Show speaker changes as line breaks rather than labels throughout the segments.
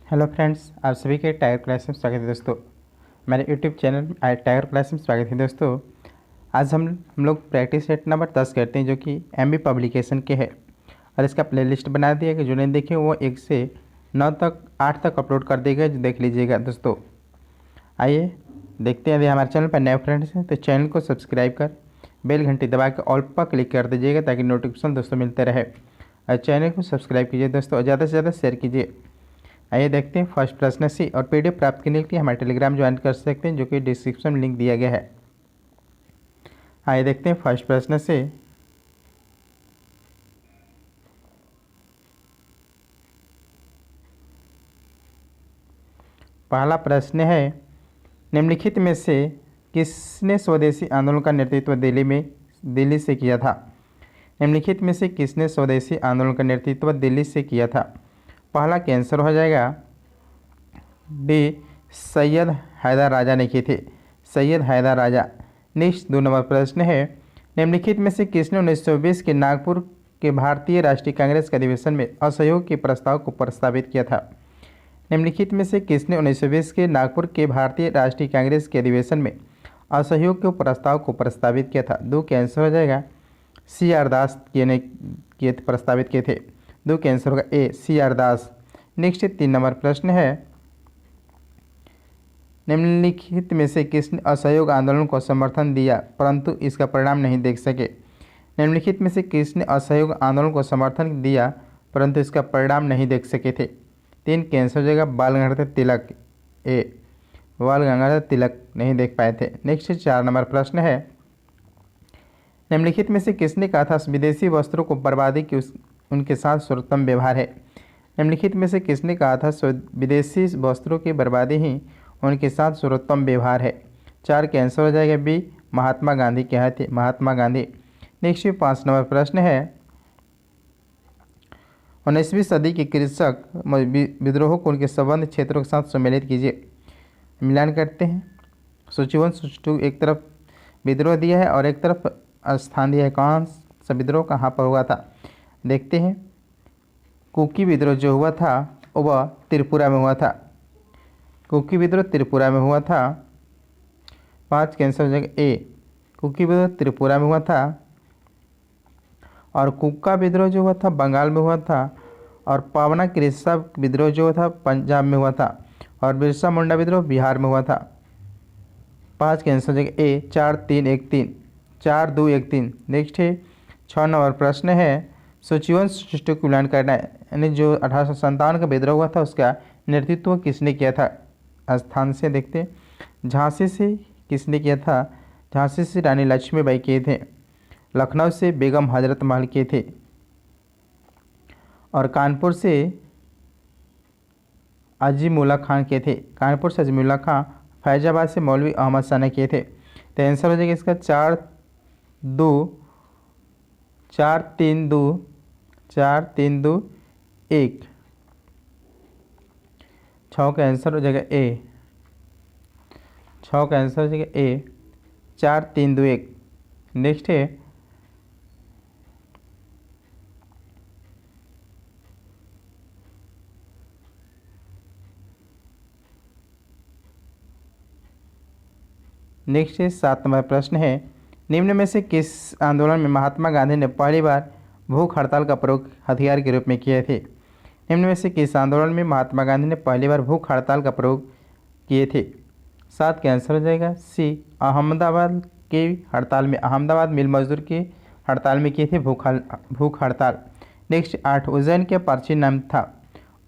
Hello friends, आप सभी के टाइगर क्लास में स्वागत है दोस्तों। मेरे यूट्यूब चैनल टाइगर क्लास में स्वागत है दोस्तों। आज हम लोग प्रैक्टिस सेट नंबर 10 करते हैं, जो कि एमबी पब्लिकेशन के है। और इसका प्लेलिस्ट बना दिया कि जो नहीं देखे वो 1 से 9 तक 8 तक अपलोड कर देगा, जो देख लीजिएगा दोस्तों। आइए देखते हैं। यदि हमारे चैनल पर नए फ्रेंड्स हैं तो चैनल को सब्सक्राइब कर बेल घंटी दबा के ऑल पर क्लिक कर दीजिएगा, ताकि नोटिफिकेशन दोस्तों मिलते रहे। और चैनल को सब्सक्राइब कीजिए दोस्तों, और ज़्यादा से ज़्यादा शेयर कीजिए। आइए देखते हैं। फर्स्ट प्रश्न सी, और पीडीएफ प्राप्त करने के लिए हमारे टेलीग्राम ज्वाइन कर सकते हैं, जो कि डिस्क्रिप्शन में लिंक दिया गया है। आइए देखते हैं फर्स्ट प्रश्न से। पहला प्रश्न है, निम्नलिखित में से किसने स्वदेशी आंदोलन का नेतृत्व दिल्ली से किया था? निम्नलिखित में से किसने स्वदेशी आंदोलन का नेतृत्व दिल्ली से किया था? पहला कैंसर हो जाएगा डी, सैयद हैदर राजा ने की थी, सैयद हैदर राजा। नेक्स्ट 2 नंबर प्रश्न है, निम्नलिखित में से किसने 1920 के नागपुर के भारतीय राष्ट्रीय कांग्रेस के अधिवेशन में असहयोग के प्रस्ताव को प्रस्तावित किया था? निम्नलिखित में से किसने 1920 के नागपुर के भारतीय राष्ट्रीय कांग्रेस के अधिवेशन में असहयोग के प्रस्ताव को प्रस्तावित किया था? 2 कैंसर हो जाएगा सी आर दास किए प्रस्तावित किए थे। 2 कैंसर होगा ए, सी आर दास। नेक्स्ट 3 नंबर प्रश्न है, निम्नलिखित में से किसने असहयोग आंदोलन को समर्थन दिया परंतु इसका परिणाम नहीं देख सके? निम्नलिखित में से किसने असहयोग आंदोलन को समर्थन दिया परंतु इसका परिणाम नहीं देख सके थे? 3 कैंसर हो जाएगा बाल गंगाधर तिलक, ए, बाल गंगाधर तिलक नहीं देख पाए थे। नेक्स्ट 4 नंबर प्रश्न है, निम्नलिखित में से किसने कहा था विदेशी वस्त्रों को बर्बादी की उनके साथ सर्वोत्तम व्यवहार है? निम्नलिखित में से किसने कहा था विदेशी वस्त्रों की बर्बादी ही उनके साथ सर्वोत्तम व्यवहार है? 4 कैंसर हो जाएगा बी, महात्मा गांधी क्या थे, महात्मा गांधी। नेक्स्ट 5 नंबर प्रश्न है, 19वीं सदी के कृषक विद्रोह को उनके संबंध क्षेत्रों के साथ सम्मिलित कीजिए। मिलान करते हैं। सूचीवन सूची एक तरफ विद्रोह दिया है और एक तरफ स्थान दिया है। कौन सा विद्रोह कहाँ पर हुआ था? देखते हैं। कुकी विद्रोह जो हुआ था वह त्रिपुरा में हुआ था। कुकी विद्रोह त्रिपुरा में हुआ था। 5 कैंसर हो जाएगा ए, कुकी विद्रोह त्रिपुरा में हुआ था। और कुक्का विद्रोह जो हुआ था बंगाल में हुआ था। और पावना कृष्णा विद्रोह जो था पंजाब में हुआ था। और बिरसा मुंडा विद्रोह बिहार में हुआ था। 5 कैंसर हो जाएगा ए, 4 3 1 3, 4 2 1 3। नेक्स्ट है 6 नंबर प्रश्न है, सूचीवन सृष्टि को मिलान करना है, यानी जो 1857 का विद्रोह हुआ था उसका नेतृत्व किसने किया था? स्थान से देखते। झांसी से किसने किया था? झांसी से रानी लक्ष्मीबाई किए थे। लखनऊ से बेगम हजरत महल किए थे। और कानपुर से अजीमुल्ला खान किए थे। कानपुर से अजीमुल्ला खान। फैजाबाद से मौलवी अहमद शाह ने किए थे। तो आंसर हो जाएगा इसका 4 2 4 3 2 4 3 2 1। 6 का आंसर हो जाएगा ए, 6 का आंसर हो जाएगा ए, 4 3 2 1। नेक्स्ट है नेक्स्ट 7 नंबर प्रश्न है, निम्न में से किस आंदोलन में महात्मा गांधी ने पहली बार भूख हड़ताल का प्रयोग हथियार के रूप में किए थे? निम्न में से किस आंदोलन में महात्मा गांधी ने पहली बार भूख हड़ताल का प्रयोग किए थे? 7 का आंसर हो जाएगा सी, अहमदाबाद की हड़ताल में, अहमदाबाद मिल मजदूर की हड़ताल में किए थे भूख हड़ताल। नेक्स्ट 8, उज्जैन का प्राचीन नाम था,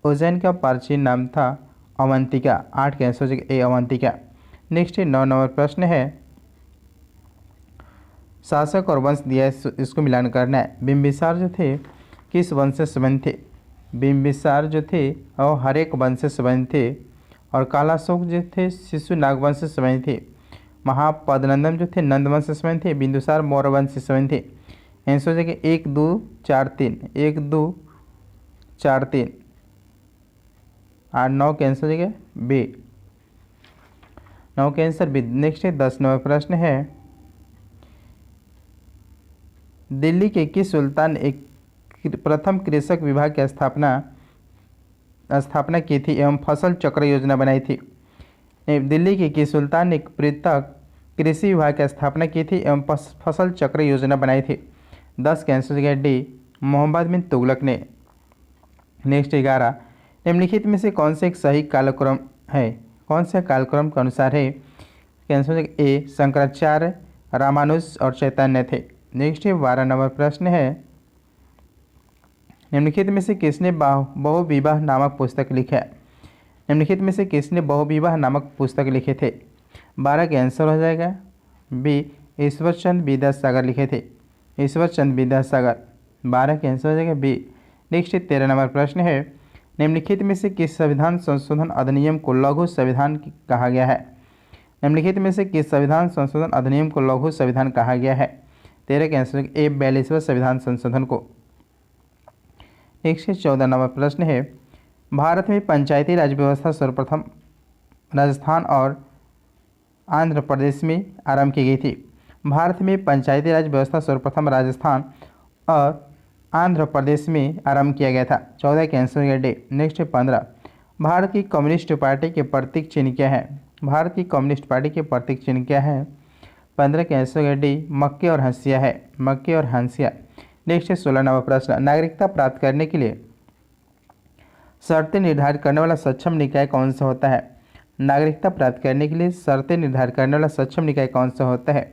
उज्जैन का प्राचीन नाम था अवंतिका। 8 का आंसर हो जाएगा ए, अवंतिका। नेक्स्ट 9 नंबर प्रश्न है, शासक और वंश दिया है, इसको मिलान करना है। बिंबिसार जो थे किस वंश से संबंधित थे? बिंबिसार जो थे और हर एक वंश से संबंधित थे। और कालाशोक जो थे शिशु नागवंश से संबंधित थे। महापद्मनंदन जो थे नंद वंश से संबंधित थे। बिंदुसार मौर्य वंश से संबंधित थे। आंसर हो जाएगा 1 2 4 3, 1 2 4 3। 8 9 का आंसर हो जाएगा बी, 9 का आंसर बी। नेक्स्ट है 10 नंबर प्रश्न है, दिल्ली के किस सुल्तान ने एक प्रथम कृषक विभाग की स्थापना की थी एवं फसल चक्र योजना बनाई थी? दिल्ली के किस सुल्तान ने पृथक कृषि विभाग की स्थापना की थी एवं फसल चक्र योजना बनाई थी? 10 के आंसर जगह डी मोहम्मद बिन तुगलक ने। नेक्स्ट 11, निम्नलिखित में से कौन सा एक सही कालक्रम है? कौन से कालक्रम के अनुसार है? आंसर ए शंकराचार्य, रामानुज और चैतन्य थे। नेक्स्ट 12 नंबर प्रश्न है, निम्नलिखित में से किसने बहुविवाह नामक पुस्तक लिखा है? निम्नलिखित में से किसने बहुविवाह नामक पुस्तक लिखे थे? 12 के आंसर हो जाएगा बी ईश्वरचंद विद्यासागर लिखे थे। ईश्वरचंद विद्यासागर 12 के आंसर हो जाएगा बी। नेक्स्ट 13 नंबर प्रश्न है, निम्नलिखित में से किस संविधान संशोधन अधिनियम को लघु संविधान कहा गया है? निम्नलिखित में से किस संविधान संशोधन अधिनियम को लघु संविधान कहा गया है? 13 के आंसर ए 42वें संविधान संशोधन को। 114 नंबर प्रश्न है, भारत में पंचायती राज व्यवस्था सर्वप्रथम राजस्थान और आंध्र प्रदेश में आरंभ की गई थी। भारत में पंचायती राज व्यवस्था सर्वप्रथम राजस्थान और आंध्र प्रदेश में आरंभ किया गया था। 14 के आंसर है डे। नेक्स्ट 15, भारत की कम्युनिस्ट पार्टी के प्रतीक चिन्ह क्या है? भारत की कम्युनिस्ट पार्टी के प्रतीक चिन्ह क्या है? 15 के आंसर है डी मक्के और हंसिया है। मक्के और हंसिया। नेक्स्ट 16 नंबर प्रश्न, नागरिकता प्राप्त करने के लिए शर्तें निर्धारित करने वाला सक्षम निकाय कौन सा होता है? नागरिकता प्राप्त करने के लिए शर्तें निर्धारित करने वाला सक्षम निकाय कौन सा होता है?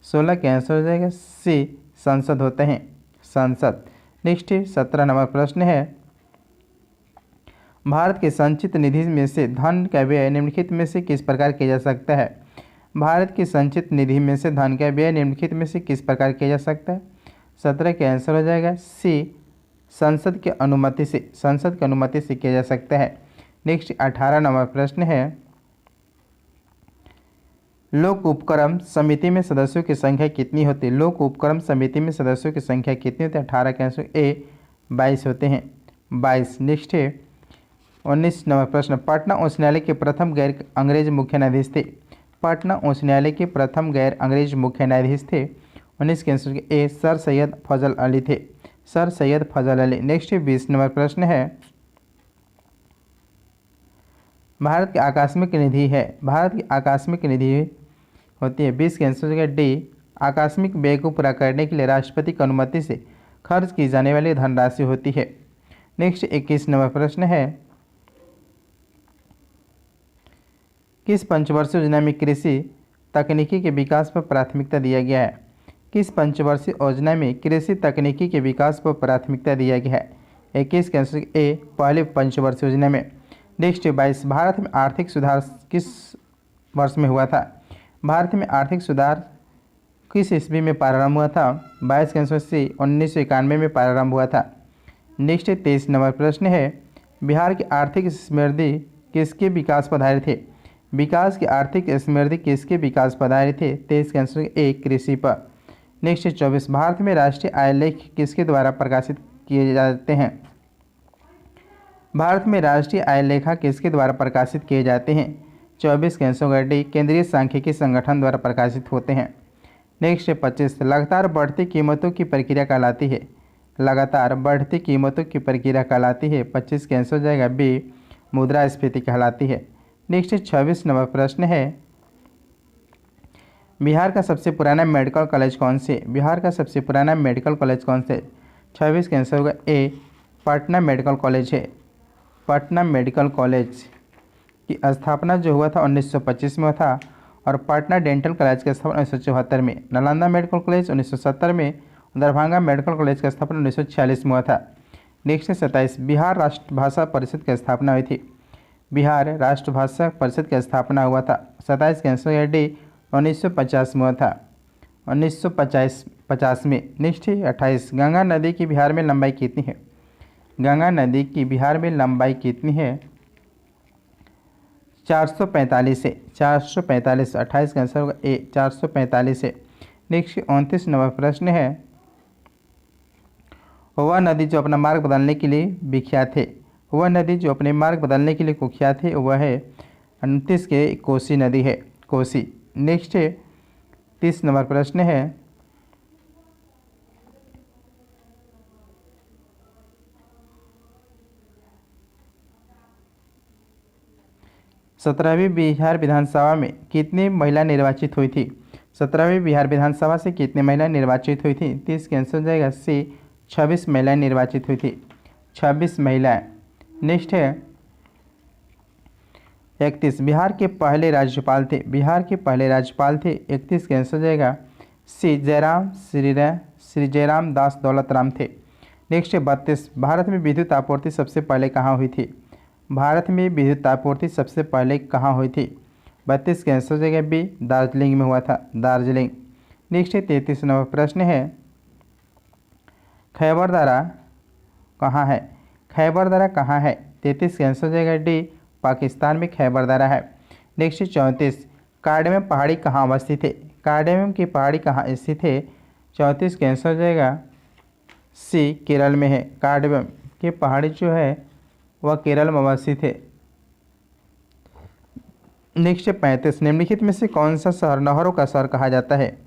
16 के आंसर हो जाएगा सी संसद होते हैं, संसद। नेक्स्ट 17 नंबर प्रश्न है, भारत के संचित निधि में से धन का व्यय निम्नलिखित में से किस प्रकार किया जा सकता है? भारत की संचित निधि में से धन का व्यय निम्नलिखित में से किस प्रकार किया जा सकता है? 17 के आंसर हो जाएगा सी संसद की अनुमति से, संसद की अनुमति से किया जा सकता है। नेक्स्ट 18 नंबर प्रश्न है, लोक उपक्रम समिति में सदस्यों की संख्या कितनी होती है? लोक उपक्रम समिति में सदस्यों की संख्या कितनी होती है? 18 के आंसर ए 22 होते हैं, 22। नेक्स्ट है 19 नंबर प्रश्न, पटना उच्च न्यायालय के प्रथम गैर अंग्रेज मुख्य न्यायाधीश थे। पटना उच्च न्यायालय के प्रथम गैर अंग्रेज मुख्य न्यायाधीश थे। 19 के आंसर ए सर सैयद फजल अली थे, सर सैयद फजल अली। नेक्स्ट 20 नंबर प्रश्न है, भारत की आकस्मिक निधि है, भारत की आकस्मिक निधि होती है। 20 के आंसर डी आकस्मिक व्यय को पूरा करने के लिए राष्ट्रपति की अनुमति से खर्च की जाने वाली धनराशि होती है। नेक्स्ट 21 नंबर प्रश्न है, किस पंचवर्षीय योजना में कृषि तकनीकी के विकास पर प्राथमिकता दिया गया है? किस पंचवर्षीय योजना में कृषि तकनीकी के विकास पर प्राथमिकता दिया गया है? 21 के आंसर ए पहले पंचवर्षीय योजना में। नेक्स्ट 22, भारत में आर्थिक सुधार किस वर्ष में हुआ था? भारत में आर्थिक सुधार किस ईस्वी में प्रारंभ हुआ था? 22 के आंसर सी 1991 में प्रारंभ हुआ था। नेक्स्ट 23 नंबर प्रश्न है, बिहार की आर्थिक समृद्धि किसके विकास पर आधारित थे? विकास की आर्थिक समृद्धि किसके विकास पर आधारित थे? 23 के आंसर ए कृषि पर। नेक्स्ट 24, भारत में राष्ट्रीय आय लेख किसके द्वारा प्रकाशित किए जाते हैं? भारत में राष्ट्रीय आय लेखा किसके द्वारा प्रकाशित किए जाते हैं? 24 के आंसर डी केंद्रीय सांख्यिकी संगठन द्वारा प्रकाशित होते हैं। नेक्स्ट 25, लगातार बढ़ती कीमतों की प्रक्रिया कहलाती है। लगातार बढ़ती कीमतों की प्रक्रिया कहलाती है। 25 के आंसर हो जाएगा बी मुद्रास्फीति कहलाती है। नेक्स्ट 26 नंबर प्रश्न है, बिहार का सबसे पुराना मेडिकल कॉलेज कौन से? बिहार का सबसे पुराना मेडिकल कॉलेज कौन से? 26 का आंसर होगा ए पटना मेडिकल कॉलेज है। पटना मेडिकल कॉलेज की स्थापना जो हुआ था 1925 में हुआ था और पटना डेंटल कॉलेज की स्थापना 1974 में। नालंदा मेडिकल कॉलेज 1970 में, दरभंगा मेडिकल कॉलेज की स्थापना 1946 में हुआ था। नेक्स्ट 27, बिहार राष्ट्रभाषा परिषद की स्थापना हुई थी। बिहार राष्ट्रभाषा परिषद की स्थापना हुआ था। 27 के आंसर है डी 1950 में हुआ था, 1950 में। नेक्स्ट 28, गंगा नदी की बिहार में लंबाई कितनी है? गंगा नदी की बिहार में लंबाई कितनी है? 445 है, 445। 28 का आंसर होगा ए 445 है। नेक्स्ट 29 नंबर प्रश्न है, वह नदी जो अपना मार्ग बदलने के लिए विख्यात है, वह नदी जो अपने मार्ग बदलने के लिए कुख्यात है वह है 29 के कोसी नदी है, कोसी। नेक्स्ट 30 नंबर प्रश्न है, 17वीं बिहार विधानसभा में कितनी महिला निर्वाचित हुई थी? 17वीं बिहार विधानसभा से कितनी महिला निर्वाचित हुई थी? 30 का आंसर हो जाएगा सी, 26 महिलाएं निर्वाचित हुई थी, 26 महिलाएं। नेक्स्ट है 31, बिहार के पहले राज्यपाल थे? बिहार के पहले राज्यपाल थे, 31 का आंसर हो जाएगा सी, श्री जयराम दास दौलत राम थे। नेक्स्ट है 32, भारत में विद्युत आपूर्ति सबसे पहले कहाँ हुई थी? भारत में विद्युत आपूर्ति सबसे पहले कहाँ हुई थी? 32 का आंसर हो जाएगा बी, दार्जिलिंग में हुआ था, दार्जिलिंग। नेक्स्ट है 33 नंबर प्रश्न है, खैबर दर्रा कहाँ है? खैबर दर्रा कहाँ है? 33 का आंसर हो जाएगा डी, पाकिस्तान में खैबर दर्रा है। नेक्स्ट है 34, कार्डमम पहाड़ी कहाँ अवस्थित है? कार्डमम की पहाड़ी कहाँ स्थित है? 34 का आंसर हो जाएगा सी, केरल में है। कार्डमम की पहाड़ी जो है वह केरल में अवस्थित है। नेक्स्ट है 35, निम्नलिखित में से कौन सा शहर नहरों का शहर कहा जाता है?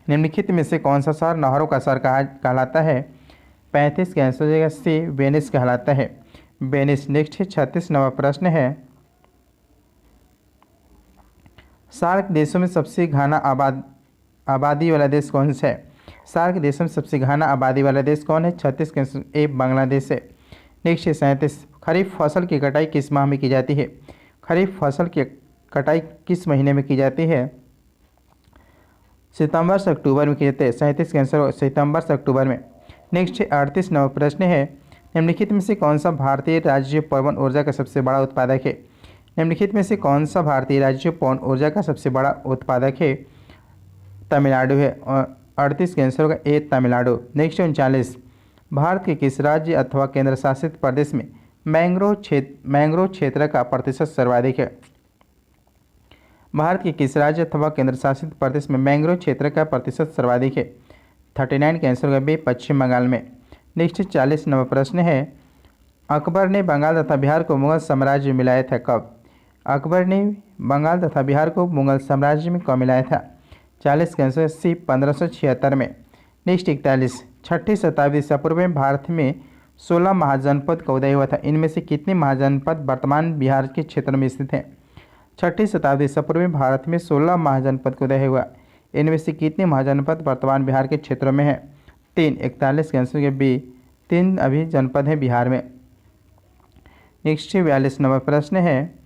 निम्नलिखित में से कौन सा शहर नहरों का शहर कहलाता है? 35 का आंसर हो जाएगा सी, वेनिस कहलाता है, वेनिस। नेक्स्ट है 36 नंबर प्रश्न है, सार्क देशों में सबसे घना आबादी वाला देश कौन सा है? सार्क देशों में सबसे घना आबादी वाला देश कौन है? 36 का आंसर ए, बांग्लादेश है। नेक्स्ट है 37, खरीफ फसल की कटाई किस माह में की जाती है? खरीफ फसल की कटाई किस महीने में की जाती है? सितंबर से अक्टूबर में की जाती है। 37 का आंसर सितंबर से अक्टूबर में। नेक्स्ट है 38 नंबर प्रश्न है, निम्नलिखित में से कौन सा भारतीय राज्य पवन ऊर्जा का सबसे बड़ा उत्पादक है? निम्नलिखित में से कौन सा भारतीय राज्य पवन ऊर्जा का सबसे बड़ा उत्पादक है? तमिलनाडु है, और 38 का आंसर होगा ए, तमिलनाडु। नेक्स्ट 39, भारत के किस राज्य अथवा केंद्र शासित प्रदेश में मैंग्रोव क्षेत्र का प्रतिशत सर्वाधिक है? भारत के किस राज्य अथवा केंद्र शासित प्रदेश में मैंग्रोव क्षेत्र का प्रतिशत सर्वाधिक है? 39 का आंसर होगा बी, पश्चिम बंगाल में। नेक्स्ट 40 नंबर प्रश्न है, अकबर ने बंगाल तथा बिहार को मुगल साम्राज्य में मिलाया था कब? अकबर ने बंगाल तथा बिहार को मुगल साम्राज्य में कब मिलाया था? 40 का आंसर सी, 1576 में। नेक्स्ट 41, 6ठी शताब्दी ईसा पूर्व में भारत में 16 महाजनपद का उदय हुआ था। इनमें से कितने महाजनपद वर्तमान बिहार के क्षेत्र में स्थित हैं? 6ठी शताब्दी ईसा पूर्व में भारत में 16 महाजनपद का उदय हुआ, इनमें से कितने महाजनपद वर्तमान बिहार के क्षेत्रों में हैं? 3। 41 का आंसर बी, 3 अभी जनपद हैं बिहार में। नेक्स्ट 42 नंबर प्रश्न है,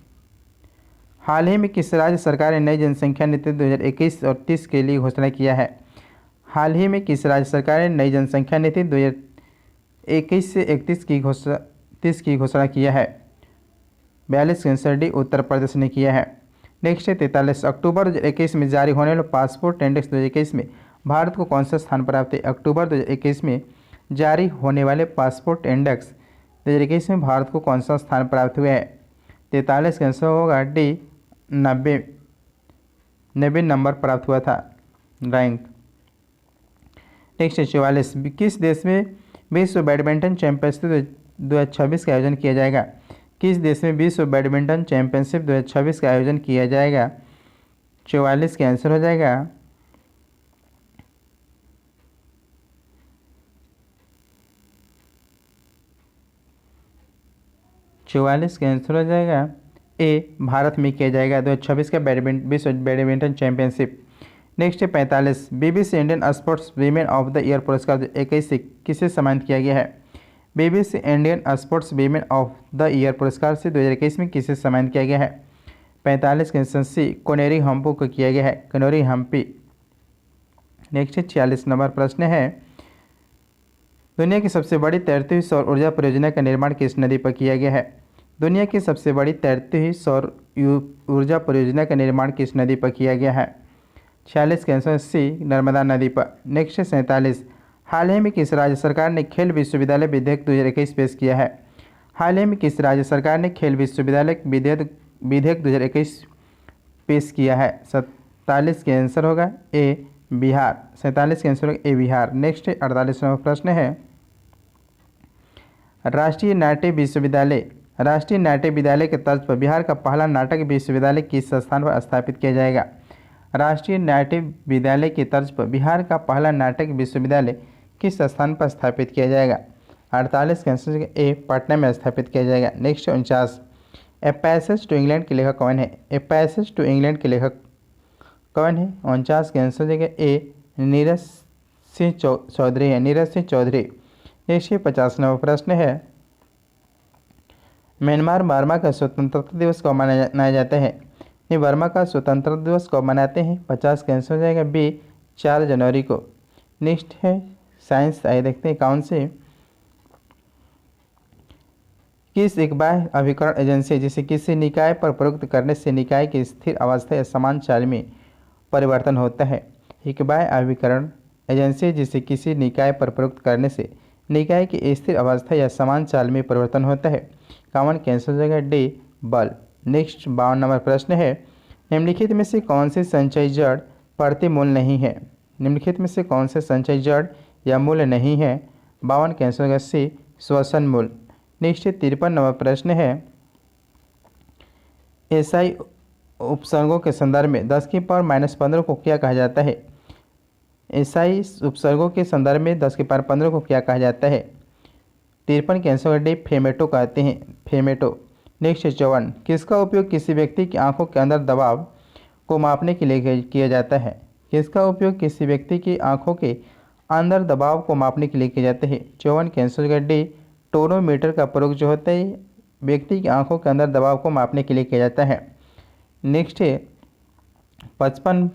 हाल ही में किस राज्य सरकार ने नई जनसंख्या नीति 2021 और 30 के लिए घोषणा किया है? हाल ही में किस राज्य सरकार ने नई जनसंख्या नीति 2021 से 30 की घोषणा किया है? 42 का आंसर डी, उत्तर प्रदेश ने किया है। नेक्स्ट है 43, अक्टूबर 2021 में जारी होने वाले पासपोर्ट इंडेक्स 2021 में भारत को कौन सा स्थान प्राप्त है? अक्टूबर 2021 में जारी होने वाले पासपोर्ट इंडेक्स 2021 में भारत को कौन सा स्थान प्राप्त हुआ है? 43 का आंसर होगा डी, 90 नंबर प्राप्त हुआ था, रैंक। नेक्स्ट है 44, किस देश में विश्व बैडमिंटन चैंपियनशिप 2026 का आयोजन किया जाएगा? किस देश में विश्व बैडमिंटन चैंपियनशिप 2026 का आयोजन किया जाएगा? 44 का आंसर हो जाएगा 44 का आंसर हो जाएगा ए, भारत में किया जाएगा 2026 का विश्व बैडमिंटन चैंपियनशिप। नेक्स्ट है 45, BBC Indian sports women of the year पुरस्कार 2021 से किसे सम्मानित किया गया है? BBC Indian sports women of the year पुरस्कार से 2021 में किसे सम्मानित किया गया है? 45 का आंसर सी, कोनेरी हम्पी को किया गया है, कोनेरी हम्पी। नेक्स्ट है 46 नंबर प्रश्न है, दुनिया की सबसे बड़ी तैरती हुई सौर ऊर्जा परियोजना का निर्माण किस नदी पर किया गया है? दुनिया की सबसे बड़ी तैरती हुई सौर ऊर्जा परियोजना का निर्माण किस नदी पर किया गया है? 46 का आंसर सी, नर्मदा नदी पर। नेक्स्ट है 47, हाल ही में किस राज्य सरकार ने खेल विश्वविद्यालय विधेयक 2021 पेश किया है? हाल ही में किस राज्य सरकार ने खेल विश्वविद्यालय विधेयक 2021 पेश किया है? 47 का आंसर होगा ए, बिहार। 47 का आंसर होगा ए, बिहार। नेक्स्ट है 48 नंबर प्रश्न है, राष्ट्रीय नाट्य विद्यालय के तर्ज पर बिहार का पहला नाटक विश्वविद्यालय किस संस्थान पर स्थापित किया जाएगा? राष्ट्रीय नाट्य विद्यालय की तर्ज पर बिहार का पहला नाटक विश्वविद्यालय किस स्थान पर स्थापित किया जाएगा? 48 का आंसर ए, पटना में स्थापित किया जाएगा। Next 49, a passage to England के लेखक कौन है? ए पैसेज टू इंग्लैंड के लेखक कौन है? 49 के आंसर देगा ए नीरज सिंह चौधरी है, नीरज सिंह चौधरी। नेक्स्ट 50वां प्रश्न है, म्यांमार बर्मा का स्वतंत्रता दिवस कब मनाया जाता है? नहीं, बर्मा का स्वतंत्रता दिवस कब मनाते हैं? 50 का आंसर हो जाएगा बी 4 जनवरी को। नेक्स्ट है साइंस, आइए देखते हैं कौन से। किस एक बाह्य अभिकरण एजेंसी जिसे किसी निकाय पर प्रयुक्त करने से निकाय की स्थिर अवस्था या समान चाल में परिवर्तन होता है? एक बाह्य अभिकरण एजेंसी जिसे किसी निकाय पर प्रयुक्त करने से निकाय की स्थिर अवस्था या समान चाल में परिवर्तन होता है। कॉमन कैंसर हो जाएगा डी बल। नेक्स्ट 52 नंबर प्रश्न है, निम्नलिखित में से कौन से संचयी जड़ प्रतिमूल नहीं है? निम्नलिखित में से कौन से संचयी जड़ या मूल नहीं है? 52 कैंसर होगा सी श्वसन मूल। नेक्स्ट 53 नंबर प्रश्न है, एसआई उपसर्गों के संदर्भ में 10⁻⁻15 को क्या कहा जाता है? एसआई उपसर्गों के संदर्भ में 10⁻15 को क्या कहा जाता है? 53 के आंसर डी फेमेटो कहते हैं, फेमेटो। नेक्स्ट 54, किसका उपयोग किसी व्यक्ति की आंखों के अंदर दबाव को मापने के लिए किया जाता है? किसका उपयोग किसी व्यक्ति की आंखों के अंदर दबाव को मापने के लिए किया जाता है? 54 के आंसर डी टोनोमीटर का प्रयोग जो होता है व्यक्ति की आंखों के अंदर दबाव को मापने के लिए किया जाता है। नेक्स्ट है 55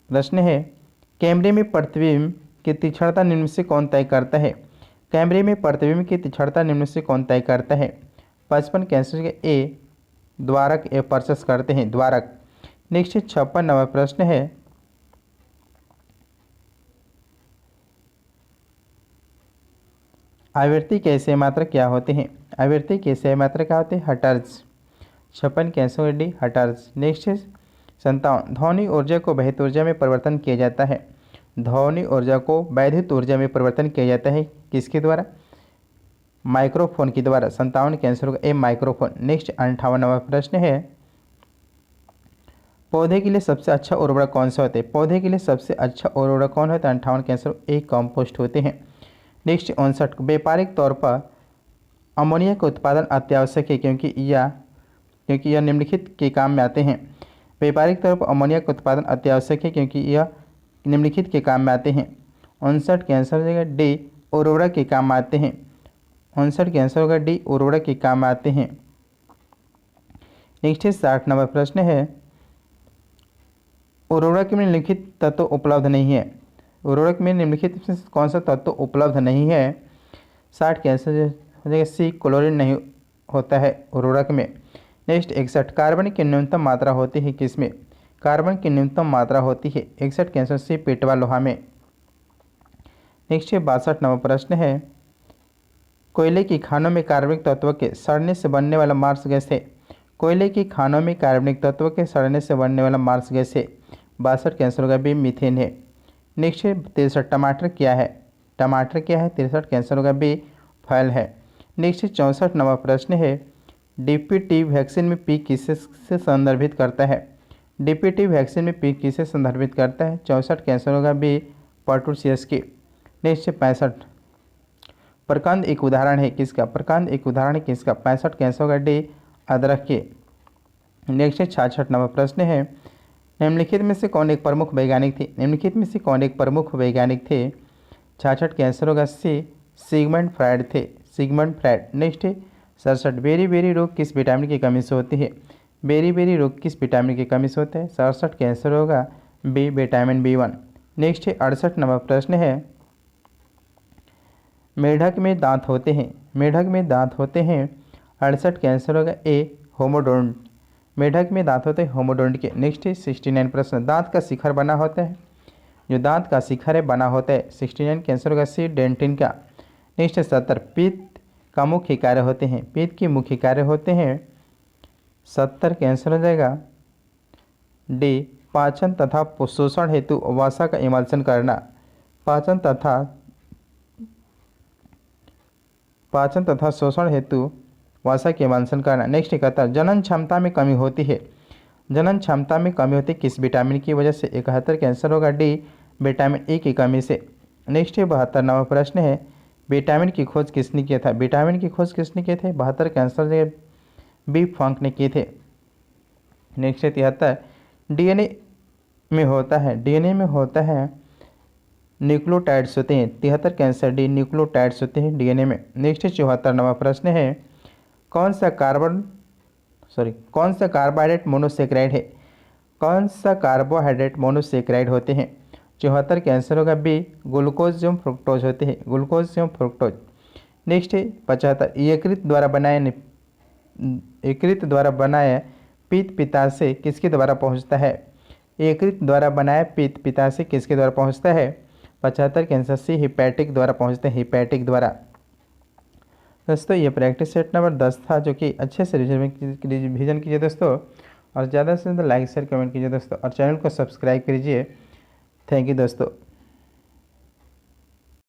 प्रश्न है, कैमरे में प्रतिबिंब की तीक्ष्णता निम्न से कौन तय करता है? कैमरे में प्रतिबिंब की तीक्ष्णता निम्न से कौन तय करता है? 55 कैंसर के ए द्वारक ए परचेस करते हैं, द्वारक। नेक्स्ट 56 नंबर प्रश्न है, आवृत्ति के सही मात्रक क्या होते हैं? आवृत्ति के सही मात्रक क्या होते हैं? Hertz. 56 cancer D hertz. Next 57, ध्वनि ऊर्जा को वैद्युत ऊर्जा में परिवर्तन किया जाता है? ध्वनि ऊर्जा को वैद्युत ऊर्जा में परिवर्तन किया जाता है किसके द्वारा? माइक्रोफोन के द्वारा। 57 के आंसर होगा ए माइक्रोफोन। नेक्स्ट 58 नंबर प्रश्न है, पौधे के लिए सबसे अच्छा उर्वरक कौन सा होता है? पौधे के लिए सबसे अच्छा उर्वरक कौन होता है? 58 के आंसर ए कंपोस्ट होते हैं। नेक्स्ट 59, व्यापारिक तौर पर अमोनिया का उत्पादन अत्यावश्यक है क्योंकि यह निम्नलिखित के काम में आते हैं। व्यापारिक तौर पर अमोनिया का उत्पादन अत्यावश्यक है क्योंकि यह निम्नलिखित के काम में आते हैं। 59 के आंसर हो जाएगा डी उर्वरक के काम में आते हैं। 59 के आंसर होगा डी उर्वरक के काम में आते हैं। नेक्स्ट 60 नंबर प्रश्न है, उर्वरक में निम्नलिखित तत्व उपलब्ध नहीं है? उर्वरक में निम्नलिखित में कौन सा तत्व उपलब्ध नहीं है? 60 के आंसर हो जाएगा सी क्लोरीन नहीं होता है उर्वरक में। नेक्स्ट 61, कार्बन की न्यूनतम मात्रा होती है किसमें? कार्बन की न्यूनतम मात्रा होती है 61 के आंसर सी पेटवा लोहा में। नेक्स्ट 62 नंबर प्रश्न है, कोयले की खानों में कार्बनिक तत्व के सड़ने से बनने वाला मार्स गैस है? कोयले की खानों में कार्बनिक तत्व के सड़ने से बनने वाला मार्स गैस है। 62 के आंसर होगा बी मीथेन है। नेक्स्ट 63, टमाटर क्या है? टमाटर क्या है? 63 के आंसर होगा बी फल है। नेक्स्ट 64 नंबर प्रश्न है, डीपीटी वैक्सीन में पी किसे से संदर्भित करता है? डीपीटी वैक्सीन में पी किसे संदर्भित करता है? 64 के आंसर होगा बी पर्टूसियस की। नेक्स्ट 65, प्रकंद एक उदाहरण है किसका? प्रकंद एक उदाहरण है किसका? 65 के आंसर होगा डी अदरक के। नेक्स्ट 66 नंबर प्रश्न है, निम्नलिखित में से कौन एक प्रमुख वैज्ञानिक थे? निम्नलिखित में से कौन एक प्रमुख वैज्ञानिक थे? 66 के आंसर होगा सी सिगमंड फ्रायड थे, Sigmund Freud. Next 67, beriberi रोग किस विटामिन की कमी से होती है? बेरी बेरी रोग किस विटामिन की कमी से होता है? 67 के आंसर होगा B vitamin B1। Next 68 number प्रश्न है, मेढक में दांत होते हैं? मेढक में दांत होते हैं। 68 के आंसर होगा ए होमोडोंट। मेढक में दांत होते हैं होमोडोंट के। नेक्स्ट 69 प्रश्न, दांत का शिखर बना होता है? जो दांत का शिखर है बना होता है 69 के आंसर होगा सी डेंटिन का। नेक्स्ट 70, पित्त का मुख्य कार्य होते हैं? पित्त के मुख्य कार्य होते हैं 70 के आंसर हो जाएगा डी पाचन तथा शोषण हेतु वसा का इमल्सन करना। पाचन तथा शोषण हेतु वसा के इमल्सन करना। नेक्स्ट 71, जनन क्षमता में कमी होती है? जनन क्षमता में कमी होती है किस विटामिन की वजह से? 71 के आंसर होगा डी विटामिन ए की कमी से। नेक्स्ट 72 नंबर प्रश्न है, विटामिन की खोज किसने किया था? विटामिन की खोज किसने किए थे? 72 के आंसर बी फंक ने किए थे। नेक्स्ट है 73, डीएनए में होता है, डीएनए में होता है न्यूक्लियोटाइड्स होते हैं। 73 का आंसर डी, न्यूक्लियोटाइड्स होते हैं डीएनए में। नेक्स्ट है 74वां प्रश्न है, कौन सा कार्बोहाइड्रेट मोनोसेक्राइड है, कौन सा कार्बोहाइड्रेट मोनोसेक्राइड होते हैं। 74 का आंसर होगा बी, ग्लूकोज एवं फ्रुक्टोज होते हैं, ग्लूकोज एवं फ्रुक्टोज। नेक्स्ट है 75, यकृत द्वारा बनाया पित्त पित्ताशय किसके द्वारा पहुंचता है। यकृत द्वारा बनाया पित्त पित्ताशय किसके द्वारा पहुंचता है। 75 के आंसर सी, हिपैटिक द्वारा पहुंचते हैं, हिपैटिक द्वारा। दोस्तों ये प्रैक्टिस सेट नंबर 10 था, जो कि अच्छे से रिवीजन कीजिए दोस्तों, और ज़्यादा से ज़्यादा लाइक शेयर कमेंट कीजिए दोस्तों, और चैनल को सब्सक्राइब कीजिए। थैंक यू दोस्तों।